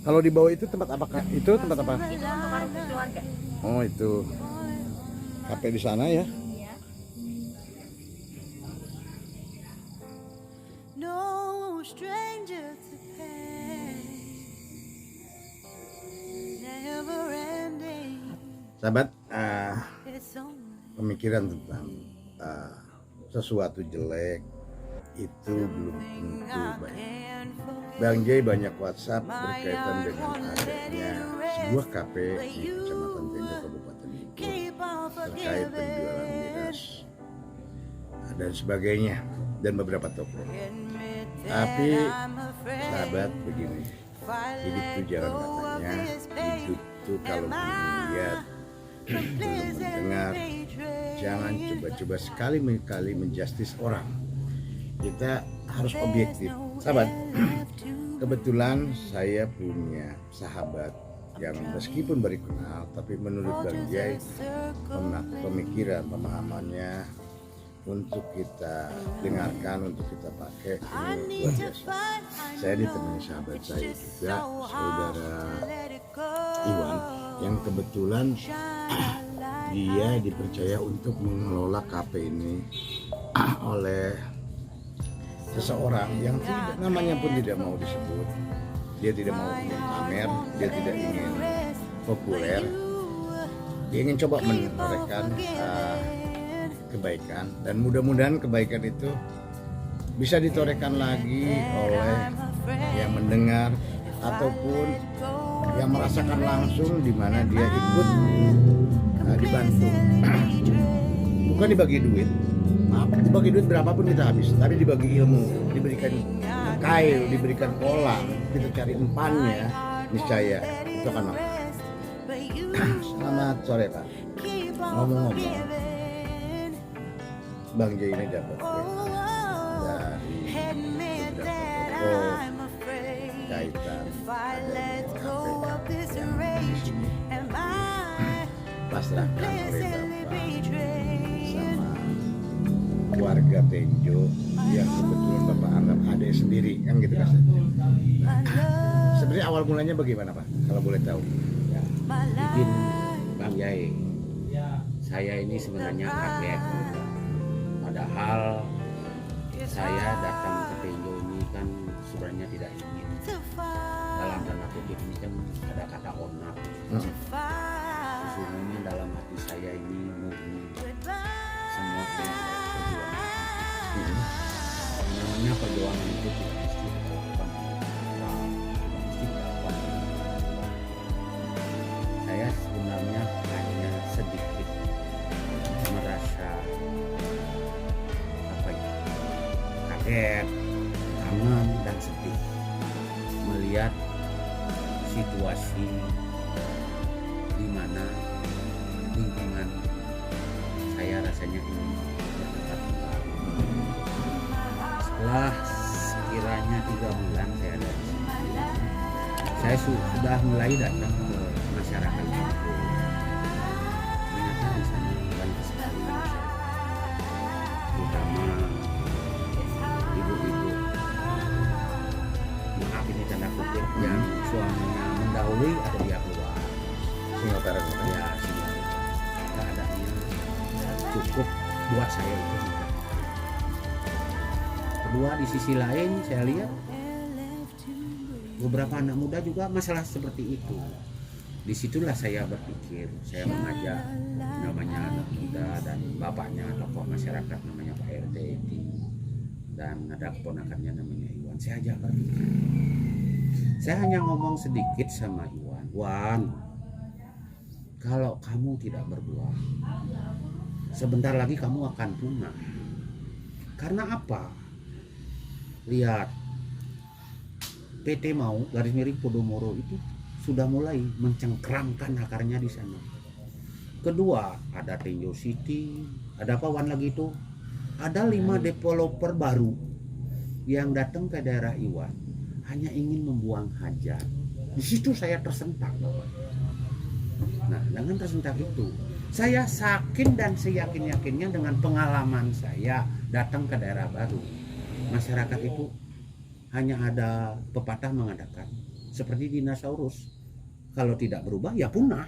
Kalau di bawah itu tempat apa Kak? Itu tempat apa? Itu untuk warung keluarga. Oh itu kafe di sana ya. Iya. No stranger to pain, never ending. Sahabat, It's only pemikiran tentang sesuatu jelek itu belum tentu baik. Bang Jay banyak WhatsApp berkaitan dengan adanya sebuah kafe di Kecamatan Tenggo, Kabupaten Bogor terkait penjualan miras dan sebagainya dan beberapa toko. Tapi sahabat begini, hidup itu jalan katanya, hidup itu kalau belum lihat, belum mendengar, jangan coba-coba sekali-kali menjustis orang. Kita harus objektif. Sahabat, kebetulan saya punya sahabat yang meskipun baru kenal, tapi menurut Bang Jay pemikiran, pemahamannya untuk kita dengarkan, untuk kita pakai ini luar biasa. Saya ditemani sahabat saya juga, saudara Iwan, yang kebetulan dia dipercaya untuk mengelola kafe ini oleh seseorang yang tidak, namanya pun tidak mau disebut. Dia tidak mau ingin pamer, dia tidak ingin populer. Dia ingin coba menorehkan kebaikan, dan mudah-mudahan kebaikan itu bisa ditorehkan lagi oleh yang mendengar ataupun yang merasakan langsung di mana dia ikut dibantu. Bukan dibagi duit, maaf, dibagi duit berapapun kita habis, tapi dibagi ilmu, diberikan kail, diberikan pola, kita cari empannya, niscaya itu akan manfaat. Selamat sore Pak. Ngomong-ngomong, Bang Jay ini dapat dari beberapa toko kaitan adanya kafe yang di sini pasrahkan oleh Bapak sama warga Tenjo yang kebetulan Bapak anggap adik sendiri, kan gitu kan. Sebenarnya awal mulanya bagaimana Pak, kalau boleh tahu? Ya, izin Bang Jay, saya ini sebenarnya kaget. Padahal saya datang ke Tenjo ini kan sebenarnya tidak ingin, dalam tanda kutip ini kan ada kata onak. Sesungguhnya dalam hati saya ini murni semua perjuangan. Namanya perjuangan itu tidak mesti dilakukan orang, tidak mesti dilakukan. Saya sebenarnya hanya sedikit merasa kaget, kangen dan sedih melihat situasi di mana lingkungan saya rasanya ingin bertempat tinggal. Setelah sekiranya 3 bulan saya ada di sini, saya sudah mulai datang ke masyarakat kampung. Ternyata di sana banyak sekali terutama ibu-ibu, maaf ini tanda kutip, yang suaminya mendahului atau dia keluar. Singapura Ya, keadaannya cukup buat saya itu mudah. Kedua, di sisi lain saya lihat beberapa anak muda juga masalah seperti itu. Disitulah saya berpikir, saya mengajak namanya anak muda dan bapaknya tokoh masyarakat namanya Pak RT dan ada keponakannya namanya Iwan. Saya ajak berpikir. Saya hanya ngomong sedikit sama Iwan. Wan, kalau kamu tidak berbuah, sebentar lagi kamu akan punah. Karena apa? Lihat, PT Mau garis miring Podomoro itu sudah mulai mencengkramkan akarnya di sana. Kedua, ada Tenjo City, ada apa Wan lagi itu? Ada 5 developer baru yang datang ke daerah Iwan hanya ingin membuang hajat. Di situ saya tersentak. Nah, dengan tersentak itu, saya yakin dan seyakin-yakinnya dengan pengalaman saya datang ke daerah baru, masyarakat itu hanya ada pepatah mengatakan seperti dinosaurus, kalau tidak berubah ya punah.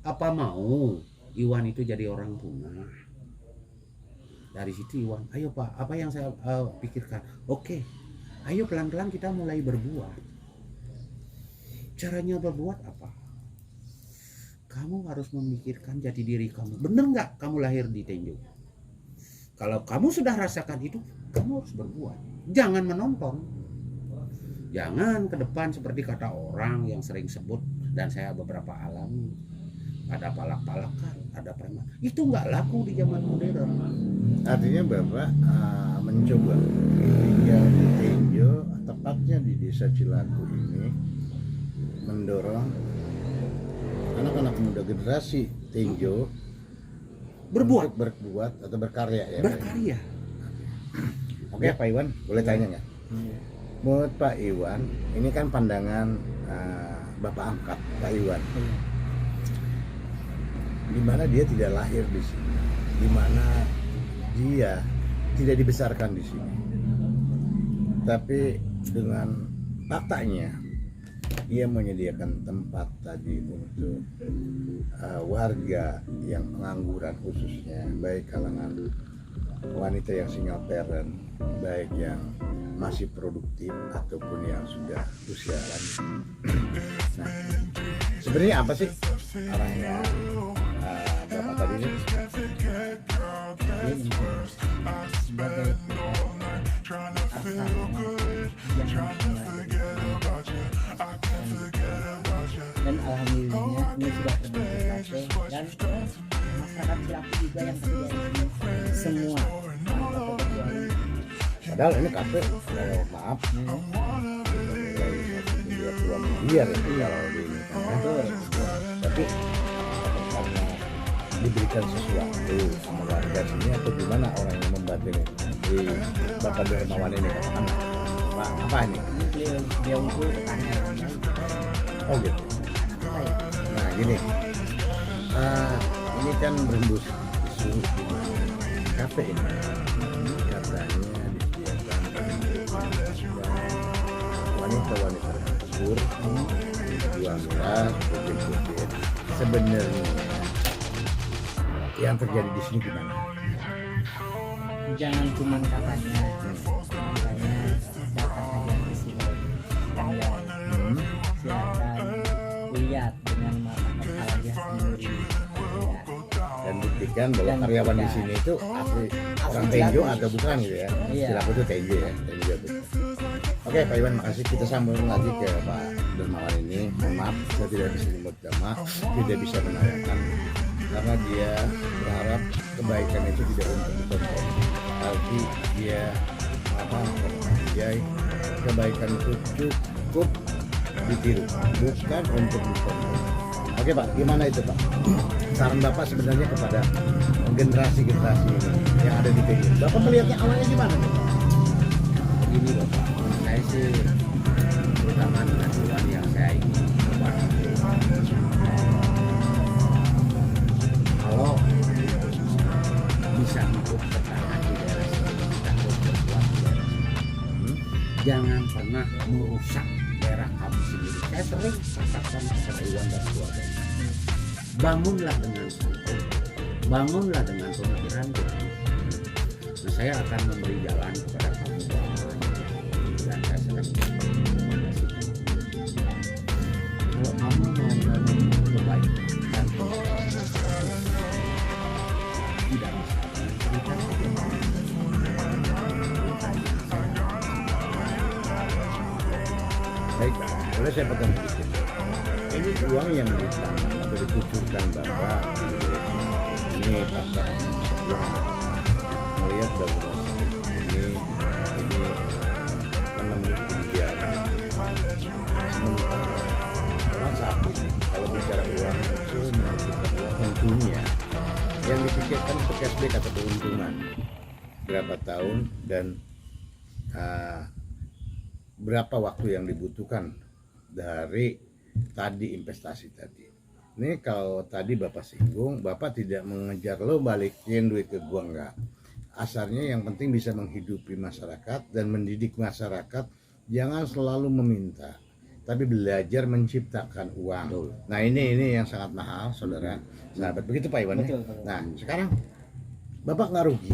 Apa mau Iwan itu jadi orang punah? Dari situ Iwan, ayo Pak, apa yang saya pikirkan? Oke, ayo pelan-pelan kita mulai berbuat. Caranya berbuat apa? Kamu harus memikirkan jati diri kamu. Bener nggak kamu lahir di Tenjo? Kalau kamu sudah rasakan itu, kamu harus berbuat. Jangan menonton. Jangan ke depan seperti kata orang yang sering sebut, dan saya beberapa alami. Ada palak-palakan, ada preman. Itu nggak laku di zaman modern. Artinya Bapak mencoba tinggal di Tenjo, tepatnya di desa Cilaku ini, mendorong anak-anak muda generasi Tenjo Berbuat, untuk berbuat atau berkarya ya. berkarya. Oke Pak Iwan, boleh tanya nggak? Menurut Pak Iwan, ini kan pandangan Bapak angkat Pak Iwan, di mana dia tidak lahir di sini, di mana dia tidak dibesarkan di sini, tapi dengan faktanya ia menyediakan tempat tadi untuk warga yang pengangguran, khususnya baik kalangan wanita yang single parent, baik yang masih produktif ataupun yang sudah usia lanjut. Nah, sebenarnya apa sih arahnya Bapak tadi ini? Ini sebagai dan alhamdulillahnya ini sudah terbentuk dan masyarakat Cilaku juga yang kerja di sini semua Padahal ini kafe, maaf, nilai 1,2 miliar itu kalau di ini kan, ya. Tapi karena diberikan sesuatu sama warga sini atau gimana orang yang membantu ini? Di Bapak Dermawan ini katakan apa ini? beliau itu petani. Oh gitu. Nah gini, ini kan berembus isu di kafe ini katanya disediakan wanita-wanita tersebut jual miras, putih-putih. Sebenarnya yang terjadi di sini gimana? Jangan cuma katanya datang aja ke sini dan ya silakan lihat dengan mata kepala dia sendiri ya. Dan buktikan bahwa karyawan di sini itu asli orang Tenjo atau bukan gitu ya. Iya. Cilaku itu Tenjo ya, Tenjo betul. Oke Pak Iwan, makasih. Kita sambung lagi ke Pak Dermawan ini. Mohon maaf saya tidak bisa menyebut nama, tidak bisa menanyakan karena dia berharap kebaikan itu tidak untuk ditonton, tapi dia kebaikan itu cukup ditiru, bukan untuk ditonton. Oke Pak, gimana itu Pak? Saran Bapak sebenarnya kepada generasi-generasi ini yang ada di Tenjo. Bapak melihatnya awalnya gimana nih Pak? Begini loh Pak, saya sih terutama dengan tujuan yang saya ingin buat. Kalau bisa hidup bertahan di daerah sini, kita harus berbuat di daerah sini. Jangan pernah merusak daerah kamu sendiri. Saya sering katakan kepada Iwan dan keluarganya, bangunlah dengan santun, bangunlah dengan pemikiran jernih. Nah, saya akan memberi jalan kepada kamu dan saya sering merekomendasikan kalau kamu mau membangun kebaikan dan tidak bisa berikan Baik Pak, boleh saya potong sedikit. Ini uang yang ditanam atau dikucurkan Bapak ini pasar melihat bahwa ini menemui kebijakan. Sementara orang saat ini kalau bicara uang itu menentukan uang tentunya yang dipikirkan itu cashback atau keuntungan berapa tahun dan berapa waktu yang dibutuhkan dari tadi investasi tadi. Ini kalau tadi Bapak singgung, Bapak tidak mengejar lo balikin duit ke gua enggak. asarnya yang penting bisa menghidupi masyarakat dan mendidik masyarakat. Jangan selalu meminta, tapi belajar menciptakan uang. Betul. Nah ini yang sangat mahal, saudara, sahabat. Begitu Pak Iwan ya? Betul, betul. Nah sekarang Bapak nggak rugi?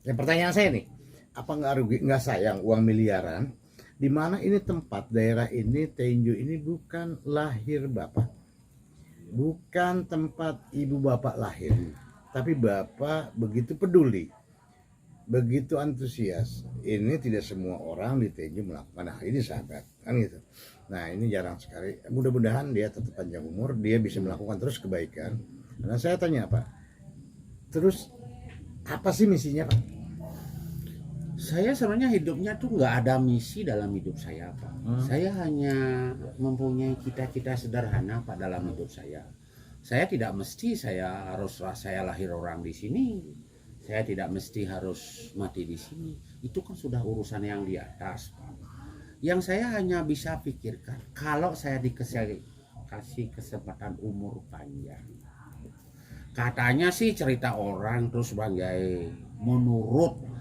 Yang pertanyaan saya nih, apa nggak rugi, nggak sayang uang miliaran? Di mana ini tempat daerah ini, Tenjo ini bukan lahir Bapak, bukan tempat ibu Bapak lahir, tapi Bapak begitu peduli, begitu antusias. Ini tidak semua orang di Tenjo melakukan hal ini, sahabat, kan gitu. Nah ini jarang sekali. Mudah-mudahan dia tetap panjang umur, dia bisa melakukan terus kebaikan. Karena saya tanya Pak, terus apa sih misinya Pak? Saya sebenarnya hidupnya tuh nggak ada misi dalam hidup saya, Pak. Saya hanya mempunyai cita-cita sederhana Pak dalam hidup saya. Saya tidak mesti saya lahir orang di sini. Saya tidak mesti harus mati di sini. Itu kan sudah urusan yang di atas, Pak. Yang saya hanya bisa pikirkan, kalau saya kasih kesempatan umur panjang. Katanya sih cerita orang terus sebagai menurut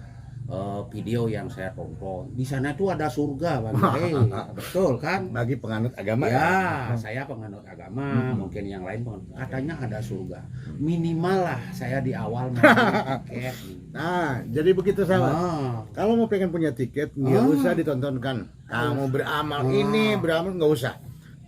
video yang saya tonton, di sana tuh ada surga Bang Jai. Betul kan? Bagi penganut agama ya, saya penganut agama, mungkin yang lain katanya ada surga. Minimal lah saya di awal mau tiket nih. Nah, jadi begitu sahabat. Kalau mau pengen punya tiket, nggak usah ditontonkan. Kamu beramal ini, beramal nggak usah.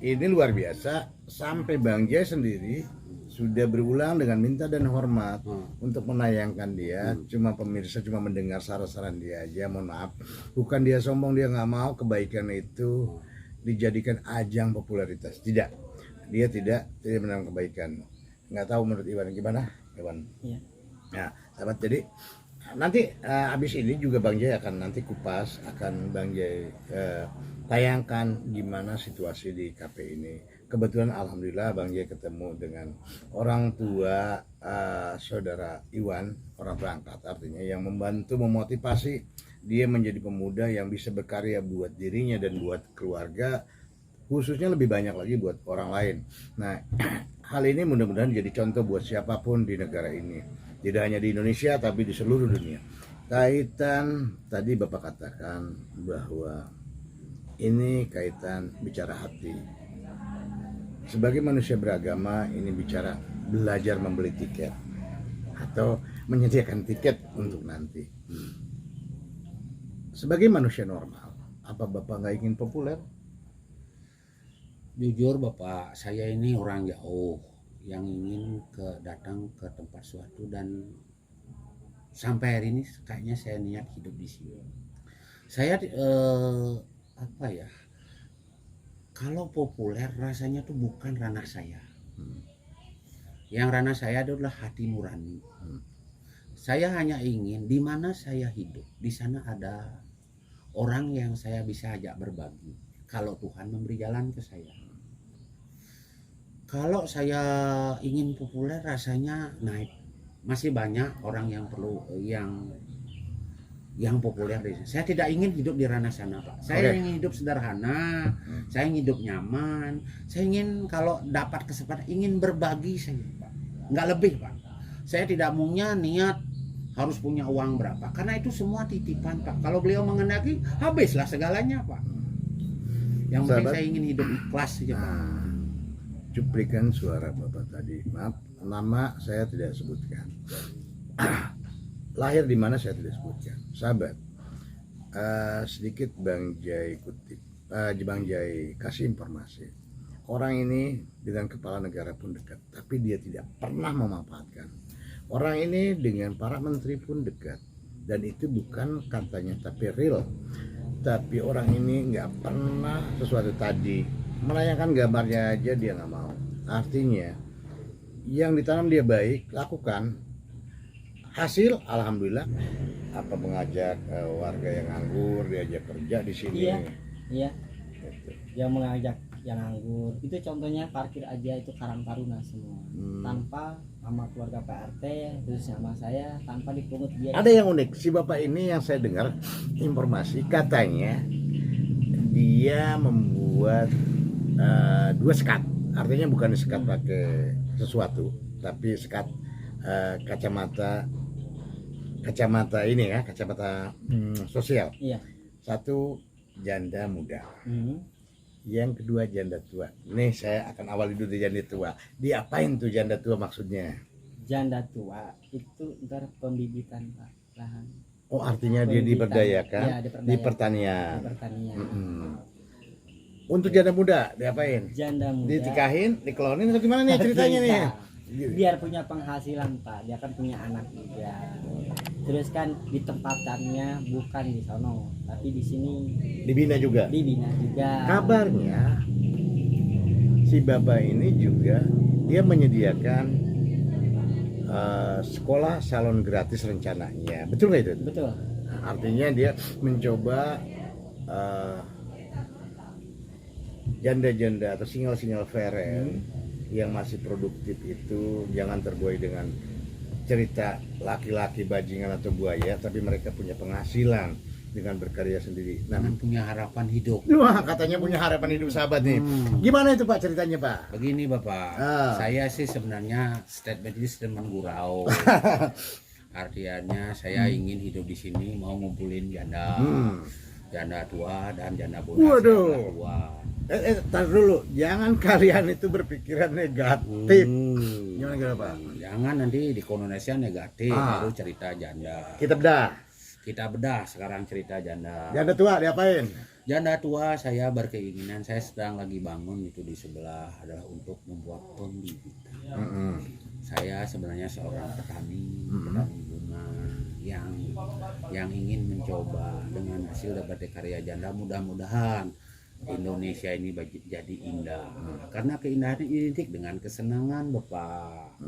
Ini luar biasa. Sampai Bang Jai sendiri sudah berulang dengan minta dan hormat untuk menayangkan dia. Cuma pemirsa cuma mendengar saran-saran dia aja. Mohon maaf, bukan dia sombong, dia nggak mau kebaikan itu dijadikan ajang popularitas. Tidak, dia tidak menanam kebaikan. Nggak tahu menurut Iwan gimana, Iwan? Iya. Nah, sahabat, jadi nanti habis ini juga Bang Jai akan nanti kupas, akan Bang Jai tayangkan gimana situasi di KP ini. Kebetulan alhamdulillah Bang Jai ketemu dengan orang tua saudara Iwan, orang berangkat, artinya yang membantu memotivasi dia menjadi pemuda yang bisa berkarya buat dirinya dan buat keluarga, khususnya lebih banyak lagi buat orang lain. Nah, hal ini mudah-mudahan jadi contoh buat siapapun di negara ini, tidak hanya di Indonesia tapi di seluruh dunia. Kaitan tadi Bapak katakan bahwa ini kaitan bicara hati. Sebagai manusia beragama, ini bicara belajar membeli tiket atau menyediakan tiket untuk nanti. Sebagai manusia normal, apa Bapak nggak ingin populer? Jujur Bapak, saya ini orang jauh yang ingin datang ke tempat suatu, dan sampai hari ini kayaknya saya niat hidup di sini. Saya kalau populer rasanya tuh bukan ranah saya. Yang ranah saya adalah hati nurani. Saya hanya ingin di mana saya hidup, di sana ada orang yang saya bisa ajak berbagi. Kalau Tuhan memberi jalan ke saya. Kalau saya ingin populer rasanya naik. Masih banyak orang yang perlu yang populer di sini. Saya tidak ingin hidup di ranah sana, Pak. Saya ingin hidup sederhana, saya ingin hidup nyaman, saya ingin kalau dapat kesempatan ingin berbagi saja, Pak. Nggak lebih, Pak. Saya tidak punya niat harus punya uang berapa, karena itu semua titipan, Pak. Kalau beliau mengendaki, habislah segalanya, Pak. Yang penting saya ingin hidup ikhlas saja, Pak. Cuplikan suara Bapak tadi, maaf, nama saya tidak sebutkan. Lahir di mana saya tidak sebutkan, sahabat. Sedikit Bang Jai kutip, Bang Jai kasih informasi. Orang ini dengan kepala negara pun dekat, tapi dia tidak pernah memanfaatkan. Orang ini dengan para menteri pun dekat, dan itu bukan katanya tapi real. Tapi orang ini nggak pernah sesuatu tadi menanyakan gambarnya aja dia nggak mau. Artinya yang ditanam dia baik, lakukan. Hasil alhamdulillah, apa mengajak warga yang nganggur diajak kerja di sini. Iya. Yang mengajak yang nganggur itu contohnya parkir aja itu Karang Taruna semua. Tanpa sama keluarga PRT, terus sama saya tanpa dipungut biaya. Ada yang unik, si Bapak ini yang saya dengar informasi katanya dia membuat 2 sekat. Artinya bukan sekat pakai sesuatu, tapi sekat kacamata kacamata ini ya, kacamata sosial. Iya. Satu, janda muda. Hmm. Yang kedua, janda tua. Nih saya akan awali dulu di janda tua. Diapain tuh janda tua maksudnya? Janda tua itu ntar pembibitan Pak, lahan. Oh, artinya dia Pembibitan. diberdayakan Iya, di pertanian. Di pertanian. Untuk janda muda diapain? Janda muda Ditikahin, diklonin atau gimana nih ceritanya nih? biar punya penghasilan Pak, dia kan punya anak juga. Terus kan ditempatannya bukan di sono tapi di sini, Dibina juga. dibina juga. Kabarnya si bapak ini juga dia menyediakan sekolah salon gratis rencananya. Betul nggak itu? Betul. Nah, artinya dia mencoba janda-janda atau single-single parent yang masih produktif itu jangan terbuai dengan cerita laki-laki bajingan atau buaya, tapi mereka punya penghasilan dengan berkarya sendiri. Nah, Dan punya harapan hidup. wah, katanya punya harapan hidup sahabat nih. Gimana itu Pak ceritanya Pak? Begini Bapak, saya sih sebenarnya statement ini statement gurau. Artinya saya ingin hidup di sini, mau ngumpulin janda, janda tua dan janda muda. Waduh. Saya tua. Tar dulu, jangan kalian itu berpikiran negatif. Gimana Pak? Jangan nanti di konotasi negatif, baru cerita janda. Kita bedah sekarang cerita janda. Janda tua diapain? Janda tua saya berkeinginan, saya sedang lagi bangun itu di sebelah adalah untuk membuat pembibitan. Saya sebenarnya seorang petani bunga yang ingin mencoba dengan hasil dapat karya janda, mudah-mudahan Indonesia ini jadi indah. Karena keindahan identik dengan kesenangan Bapak.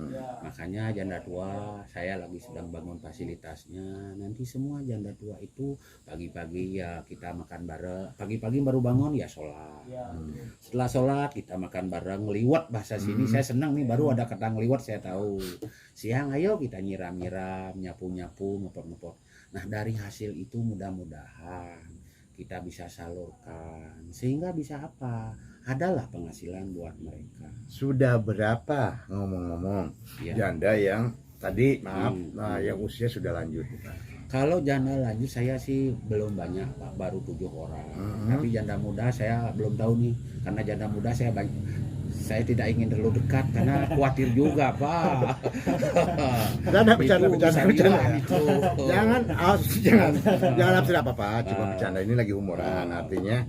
Makanya janda tua saya lagi sedang bangun fasilitasnya. Nanti semua janda tua itu pagi-pagi ya kita makan bareng. Pagi-pagi baru bangun ya sholat. Setelah sholat kita makan bareng, ngeliwat bahasa sini. Saya senang nih, baru ada kata ngeliwat saya tahu. Siang ayo kita nyiram-nyiram, nyapu-nyapu, ngepot-ngepot. Nah dari hasil itu mudah-mudahan kita bisa salurkan sehingga bisa apa? Adalah penghasilan buat mereka. Sudah berapa ngomong-ngomong janda yang tadi yang usia sudah lanjut? Kalau janda lanjut saya sih belum banyak Pak, baru 7 orang. Tapi janda muda saya belum tahu nih, karena janda muda saya tidak ingin terlalu dekat karena khawatir juga Pak. Bercanda. Jangan nafsir apa-apa, cuma bercanda, ini lagi humoran. Artinya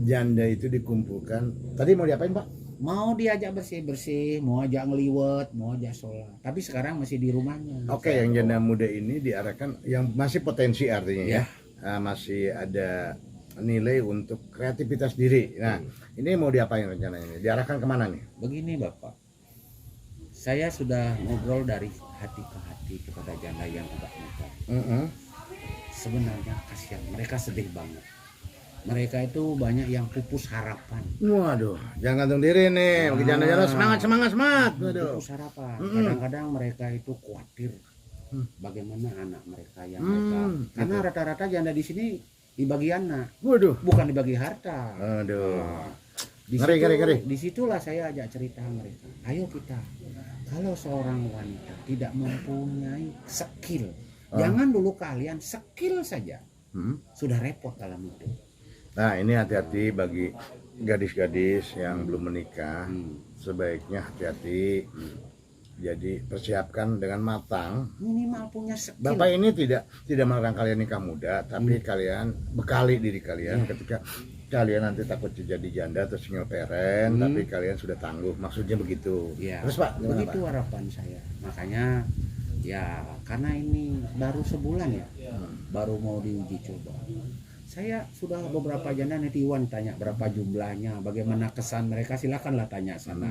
janda itu dikumpulkan. Tadi mau diapain Pak? Mau diajak bersih-bersih, mau ajak ngeliwet, mau ajak sholat. Tapi sekarang masih di rumahnya. Oke, yang janda muda ini diarahkan yang masih potensi artinya ya. Masih ada nilai untuk kreativitas diri. Nah, ini mau diapain rencananya? Diarahkan kemana nih? Begini Bapak, saya sudah ngobrol dari hati ke hati kepada janda yang tidak nikah. Sebenarnya kasihan, mereka sedih banget. Mereka itu banyak yang pupus harapan. Waduh, jangan gantung diri nih. Bagi janda-janda semangat. Waduh. Pupus harapan. Kadang-kadang mereka itu khawatir bagaimana anak mereka yang mereka. Karena rata-rata janda di sini dibagi anak. Waduh. Bukan dibagi harta. Aduh. Ngeri. Disitulah saya ajak cerita mereka. Ayo kita, kalau seorang wanita tidak mempunyai skill, jangan dulu kalian skill saja. Sudah repot dalam hidup. Nah, ini hati-hati bagi gadis-gadis yang belum menikah. Sebaiknya hati-hati. Jadi persiapkan dengan matang. Minimal punya skill. Bapak ini tidak melarang kalian nikah muda, tapi kalian bekali diri kalian ketika kalian nanti takut jadi janda atau single parent, tapi kalian sudah tangguh. Maksudnya begitu. Ya, terus Pak, begitu Pak? Harapan saya. Makanya ya karena ini baru sebulan ya, baru mau diuji coba. Saya sudah beberapa janda netiwan tanya berapa jumlahnya, bagaimana kesan mereka, silakanlah tanya sana.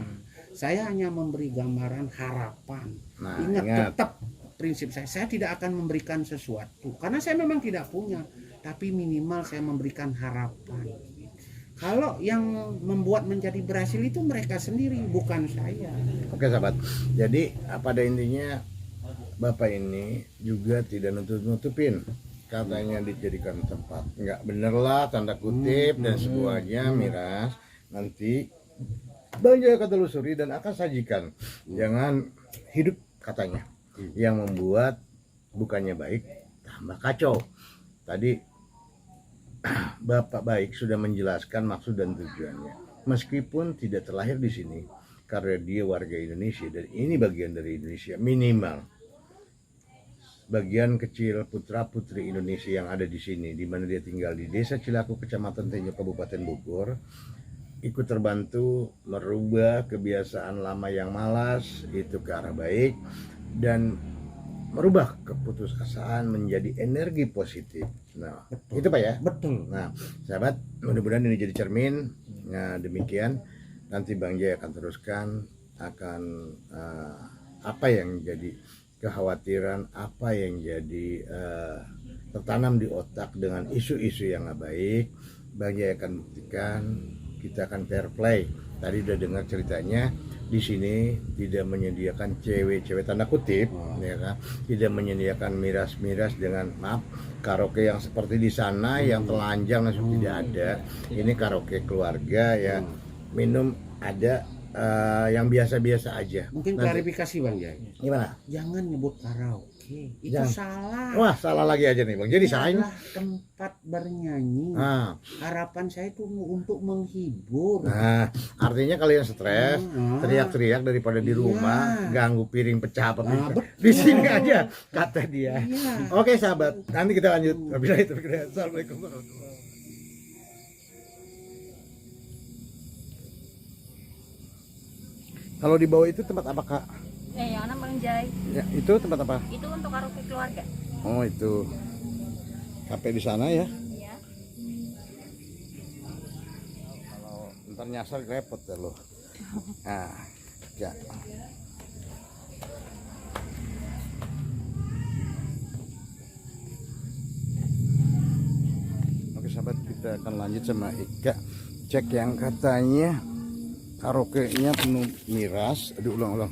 Saya hanya memberi gambaran harapan. Ingat tetap prinsip saya tidak akan memberikan sesuatu karena saya memang tidak punya, tapi minimal saya memberikan harapan. Kalau yang membuat menjadi berhasil itu mereka sendiri, bukan saya. Oke sahabat, jadi pada intinya Bapak ini juga tidak nutup-nutupin, katanya dijadikan tempat nggak bener lah tanda kutip dan semuanya miras, nanti banyak akan telusuri dan akan sajikan. Jangan hidup katanya yang membuat bukannya baik, tambah kacau. Tadi Bapak Baik sudah menjelaskan maksud dan tujuannya. Meskipun tidak terlahir di sini, karena dia warga Indonesia dan ini bagian dari Indonesia, minimal bagian kecil putra-putri Indonesia yang ada di sini, di mana dia tinggal di Desa Cilaku, Kecamatan Tenjo, Kabupaten Bogor, ikut terbantu merubah kebiasaan lama yang malas itu ke arah baik dan merubah keputusasaan menjadi energi positif. Nah, itu Pak ya. Betul. Nah, sahabat, mudah-mudahan ini jadi cermin. Nah, demikian nanti Bang Jai akan teruskan akan apa yang jadi kekhawatiran, apa yang jadi tertanam di otak dengan isu-isu yang nggak baik. Bang Jai akan buktikan, kita akan fair play. Tadi udah dengar ceritanya, di sini tidak menyediakan cewek-cewek tanda kutip, ya kan? Tidak menyediakan miras-miras dengan maaf karaoke yang seperti di sana yang telanjang langsung tidak ada. Ini karaoke keluarga ya, minum ada yang biasa-biasa aja. Mungkin Nanti- klarifikasi Bang Jai. Gimana? Jangan nyebut karaoke. Itu Jangan. salah. Wah, salah lagi aja nih Bang. Jadi Itu salah ini. adalah tempat bernyanyi. Nah, Harapan saya itu untuk menghibur. nah, artinya kalian stres, teriak-teriak daripada di Iya. rumah, ganggu piring pecah apa Nah, betul. di sini aja kata dia. Iya. Oke sahabat, nanti kita lanjut. Wabillahi taufiq wal hidayah. Assalamualaikum warahmatullahi wabarakatuh. Kalau di bawah itu tempat apa Kak? Yang mana Bang Jai? Ya, itu tempat apa? Itu untuk karaoke keluarga. Oh itu kafe di sana ya. Iya. Kalau ntar nyasar repot ya lo. Nah, ya. Oke sahabat, kita akan lanjut sama Ika. Cek yang katanya karaoke-nya penuh miras. Aduh, ulang.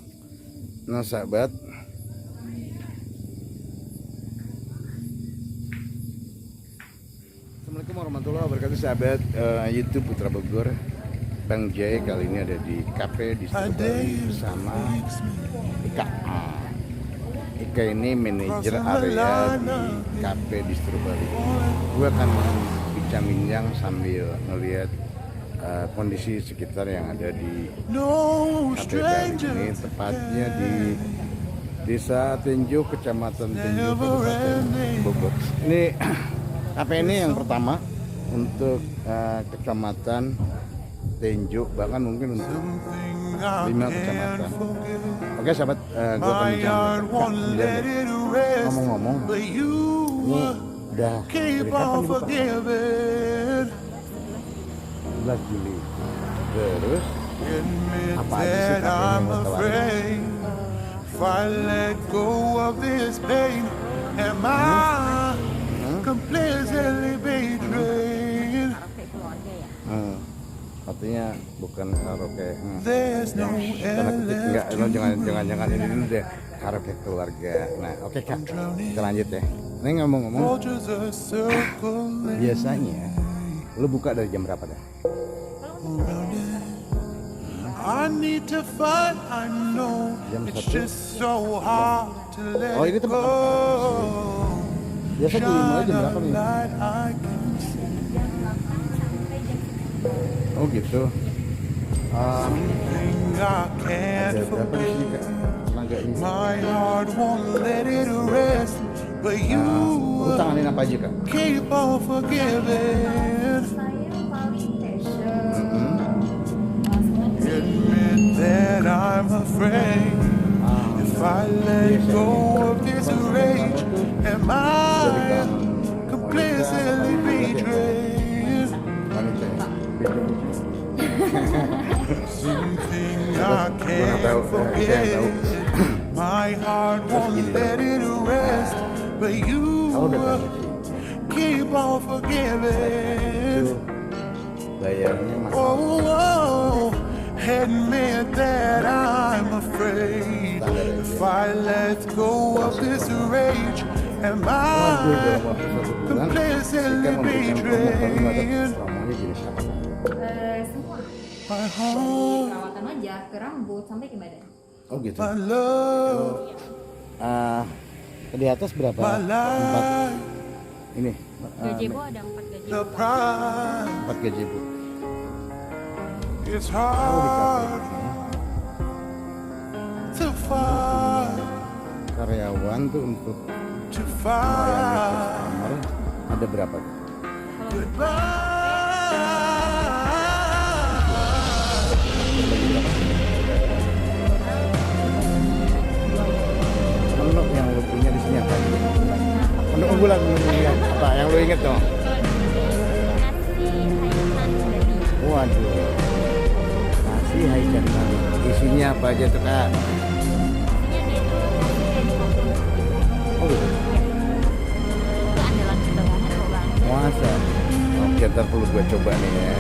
Nah sahabat, Assalamualaikum warahmatullahi wabarakatuh sahabat YouTube Putra Bogor. Bang Jai kali ini ada di kafe di Bali bersama Ika. Ika ini manajer area di kafe di Bali. Gue akan bincang-bincang sambil ngelihat kondisi sekitar yang ada di kafe Bali ini, tepatnya di Desa Tenjo, Kecamatan Tenjo, Kabupaten Bogor. Ini kafe ini yang pertama untuk Kecamatan Tenjo, bahkan mungkin untuk 5 kecamatan. Oke sahabat, gue akan bincang. Ngomong-ngomong, ini udah dari kapan nih Pak? 11 Juli. Terus apa aja sih kafe yang mau tawarin? If I let go of this pain, am I completely betrayed? Karaoke keluarga ya. Artinya bukan karaoke. There's no Tanda kutip end enggak, left lo to jangan ini deh karaoke keluarga. Nah, oke Kak, kita lanjut ya. Ini ngomong-ngomong, vultures a circle biasanya lo buka dari jam berapa dah? around it. I need to fight, I know Jam it's 1. just so hard to let Oh, ini tempat go. Biasa di rumah jam berapa nih? Light I can see. Jam 8 sampai jam 9. Oh gitu. Something I can't Ada berapa di sini Kak? forget. Tenaga ini. My heart won't let it rest, but you Lo tanganin apa aja Kak? keep on forgiving. Saya paling passion. Admit that I'm afraid. If I let go of this rage, am I completely betrayed? Wanita ya? Beda. Something I Gua nggak can't tahu, saya forget. tahu. My heart won't let it rest, but you Kalau udah tanya sih, keep on forgiving. itu bayarnya mahal. Oh, admit that I'm afraid. If I let go of this rage, am Waduh, dalam I waktu 1 bulan, completely Ika memberikan promo, tapi nggak tahu betrayed? promonya jenis apa Kak? Semua My dari heart, perawatan wajah ke rambut sampai ke badan. Oh gitu. my love, Di atas berapa? My 4 life, ini. Gazebo ada 4 the gazebo. price. 4 gazebo. It's Oh, di kafe hard ini. to find, Karyawan tuh untuk to melayani find. customer ada berapa? Menu yang lo punya di sini apa? Menu unggulan, apa yang lo inget dong? Nasi, hainan, Waduh, nasi hainan. Isinya apa aja tuh kak? Oh, gitu. itu andalan kita banget loh bang. Masa? Oke, ntar perlu gue coba nih ya.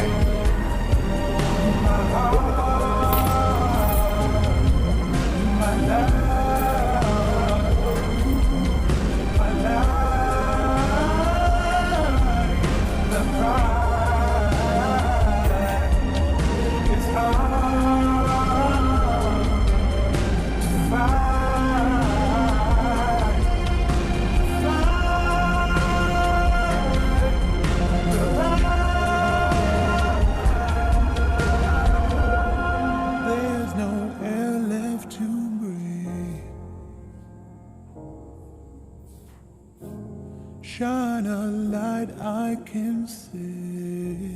There's no air left to breathe. Shine a light I can see.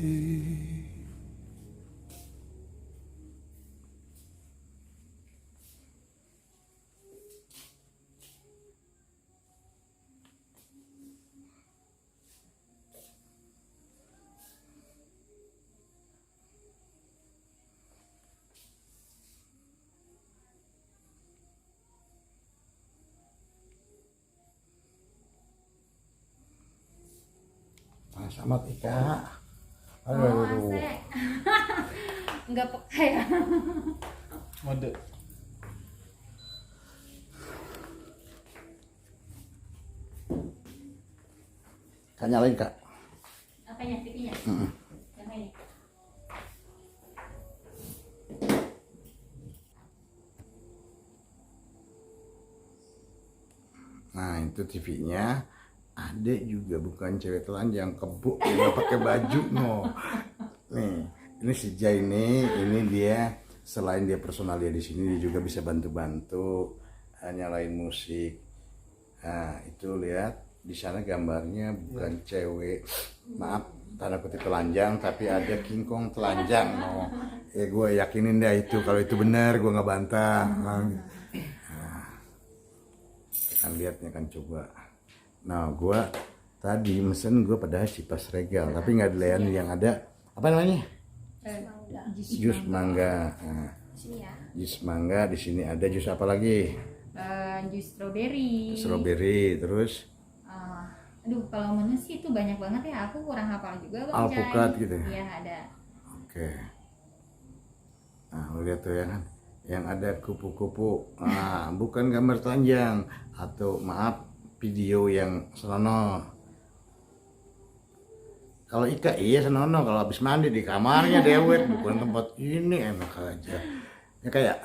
Sama Tika. Oh, Aduh. asik. Nggak peka ya. Mode. Kak nyalain kak. Apanya? TV-nya? Yang ini. Nah itu TV-nya. Adek juga bukan cewek telanjang, kebuk dia nggak pakai baju no. Nih, ini si Jai ini dia selain dia personal dia di sini dia juga bisa bantu-bantu nyalain musik. Nah itu lihat di sana gambarnya bukan cewek, maaf tanda kutip telanjang, tapi ada King Kong telanjang no. Ya gue yakinin deh itu kalau itu benar gue nggak bantah. Nah, kan lihatnya kan coba. Nah, gua tadi mesen gua padahal Cipas Regal, tapi nggak dilayani yang ada apa namanya? Jus mangga. Nah, Sini ya. jus mangga di sini ada jus apa lagi? Jus strawberry. Strawberry, terus Aduh, kalau menu sih itu banyak banget ya. Aku kurang hafal juga. Bang alpukat Jai. gitu. Iya ada. Oke. Nah, lo lihat tuh ya kan, yang ada kupu-kupu. Nah, bukan gambar telanjang atau maaf video yang senonoh. Kalau Ika iya senonoh kalau habis mandi di kamarnya dewet, bukan tempat ini enak aja. Ya kayak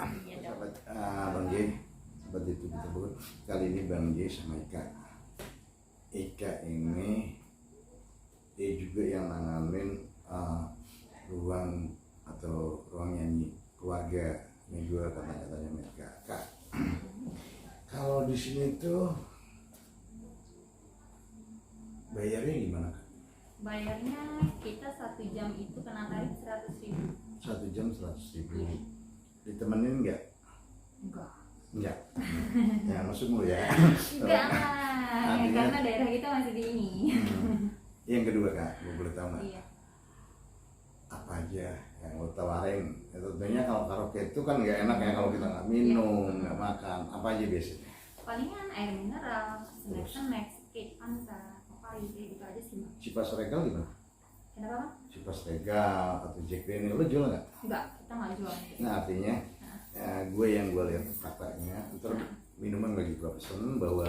Bang J seperti itu kita buat kali ini Bang J sama Ika. Ika ini dia juga yang nanganin ruang atau ruang nyanyi keluarga. Ini gue katanya mereka. Kak, kalau di sini tuh bayarnya gimana? Bayarnya kita 1 jam itu kena tarif 100.000. 1 jam 100.000. Ditemenin nggak? Enggak. Enggak. Ya masuk mulu ya. Enggak lah. Artinya- Karena daerah kita masih di ini. Yang kedua kak, gue boleh tahu nggak? Iya. Apa aja yang lo tawarin? Ya, tentunya kalau karaoke itu kan nggak enak ya kalau kita nggak minum, nggak makan. Apa aja biasanya? Palingan air mineral, snack, cake, Fanta, Pocari, gitu aja sih. Bang. Cipas Regal gimana? Kenapa Bang? Cipas Regal atau Jack Daniel lo jual nggak? Enggak, kita nggak jual. Nah artinya gue yang gue lihat katanya, ntar minuman lagi gue pesen bahwa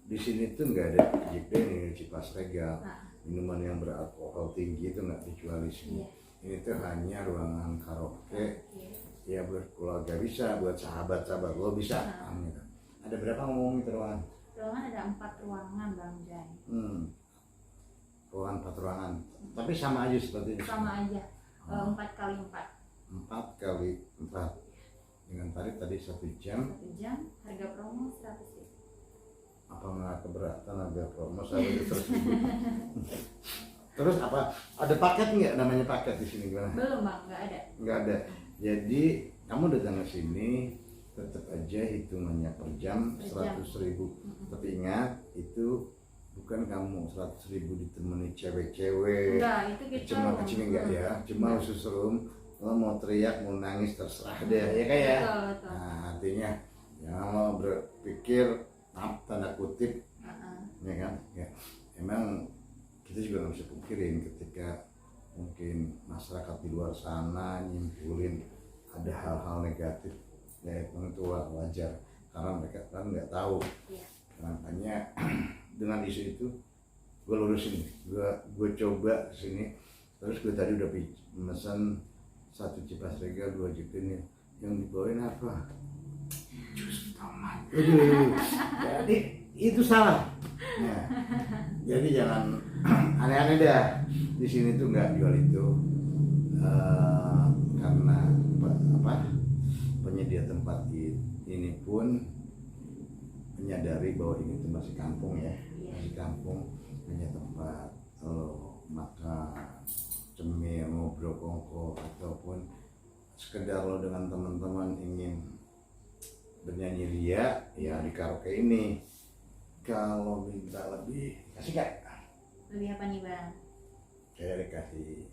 di sini tuh nggak ada Jack Daniel, Cipas Regal, minuman yang beralkohol tinggi itu nggak dijual di sini. Iya. Ini tuh hanya ruangan karaoke, ya buat keluarga bisa, buat sahabat-sahabat lo bisa. Ada berapa ngomong itu ruangan? ruangan ada 4 ruangan Bang Jai. Ruangan 4 ruangan. Tapi sama aja seperti ini. Sama aja. 4 kali 4. 4 kali 4 dengan tarif tadi 1 jam. 1 jam, harga promo 100.000. Apa nggak keberatan harga promo saya terus. Terus apa? Ada paket nggak, namanya paket di sini gimana? Belum Bang, nggak ada. Nggak ada. Jadi kamu datang ke sini tetap aja hitungannya per jam Per jam. 100.000. Tapi ingat itu bukan kamu 100.000 ditemani cewek-cewek. Enggak, itu kita Cuma kecil enggak ya, cuma khusus room. Lo mau teriak, mau nangis terserah deh, ya kan ya? Betul, betul. Nah, artinya jangan lo berpikir tanda kutip, ya kan? Ya, emang kita juga nggak bisa pungkirin ketika mungkin masyarakat di luar sana nyimpulin ada hal-hal negatif, ya itu wajar karena mereka kan nggak tahu. Iya. Makanya dengan isu itu gue lurusin, gue coba sini, terus gue tadi udah pesan 1 kipas regal, 2 jepin yang dibawain apa? Jus tomat. Jadi itu salah. Nah, jadi jangan aneh-aneh dah. Di sini tuh nggak jual itu karena apa? Penyedia tempat ini pun menyadari bahwa ini tuh masih kampung ya, masih kampung, hanya tempat makan, cemil, ngobrol kongko, ataupun sekedar lo dengan teman-teman ingin bernyanyi ria ya di karaoke ini. Kalau minta lebih kasih gak? Lebih apa nih Bang? Kayak dikasih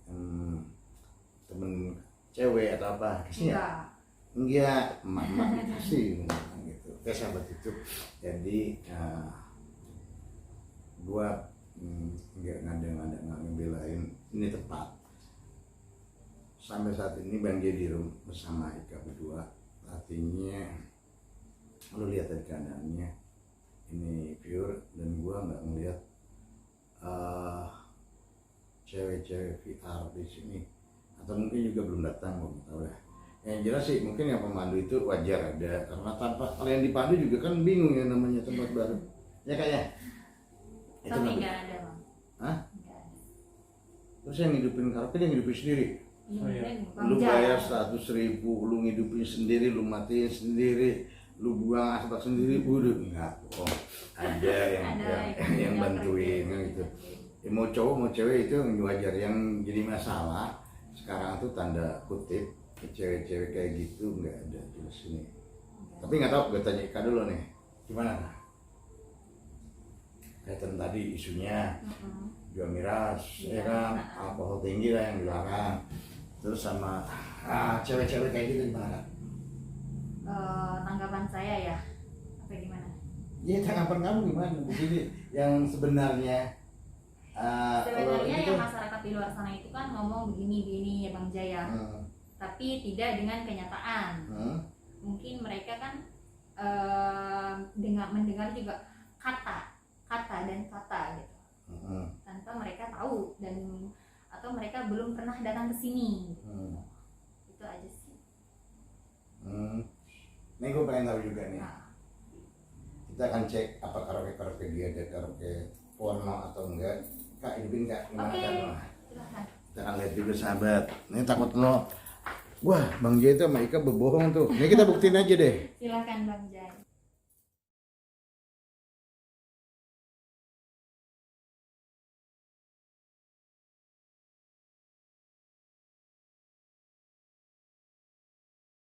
temen cewek atau apa kasih ya? Enggak, emak-emak dikasih gitu. Kayak sahabat itu. Jadi gua nggak ngebelain ini tempat. Sampai saat ini Bang J di room bersama Ika berdua, artinya lu lihat tadi keadaannya ini pure, dan gua nggak ngeliat cewek-cewek VR di sini, atau mungkin juga belum datang, belum tahu ya. Yang jelas sih mungkin yang pemandu itu wajar ada, karena tanpa kalian dipandu juga kan bingung ya namanya tempat baru, ya kayaknya. Tapi nggak ada Bang. Hah? Nggak ada. Terus yang ngidupin karaoke dia ngidupin sendiri. Iya, Lu bayar 100.000, lu ngidupin sendiri, lu matiin sendiri, lu buang asbak sendiri, udah enggak. Oh, ada yang bantuin gitu. Ya, mau cowok mau cewek itu wajar. Yang jadi masalah sekarang tuh tanda kutip cewek-cewek kayak gitu nggak ada di sini. Tapi nggak tahu, gue tanya Ika dulu nih, gimana? Kaitan tadi isunya jual miras, ya kan, alkohol tinggi lah yang dilarang. Terus sama cewek-cewek kayak gitu gimana? Tanggapan saya ya, apa gimana? Iya, tanggapan kamu gimana? Begini yang sebenarnya Sebenarnya itu, yang masyarakat di luar sana itu kan ngomong begini ya Bang Jaya, tapi tidak dengan kenyataan. Mungkin mereka kan mendengar juga kata gitu, tanpa mereka tahu atau mereka belum pernah datang ke sini. Itu aja sih. Nih gue pengen tahu juga nih. Kita akan cek apa karaoke dia ada karaoke porno atau enggak. Kak, hidupin Kak, gimana Oke, Kak? silakan. Kita akan lihat juga sahabat. Ini takut lo, wah Bang J itu sama Ika berbohong tuh. Ini kita buktiin aja deh. Silakan Bang Jaya.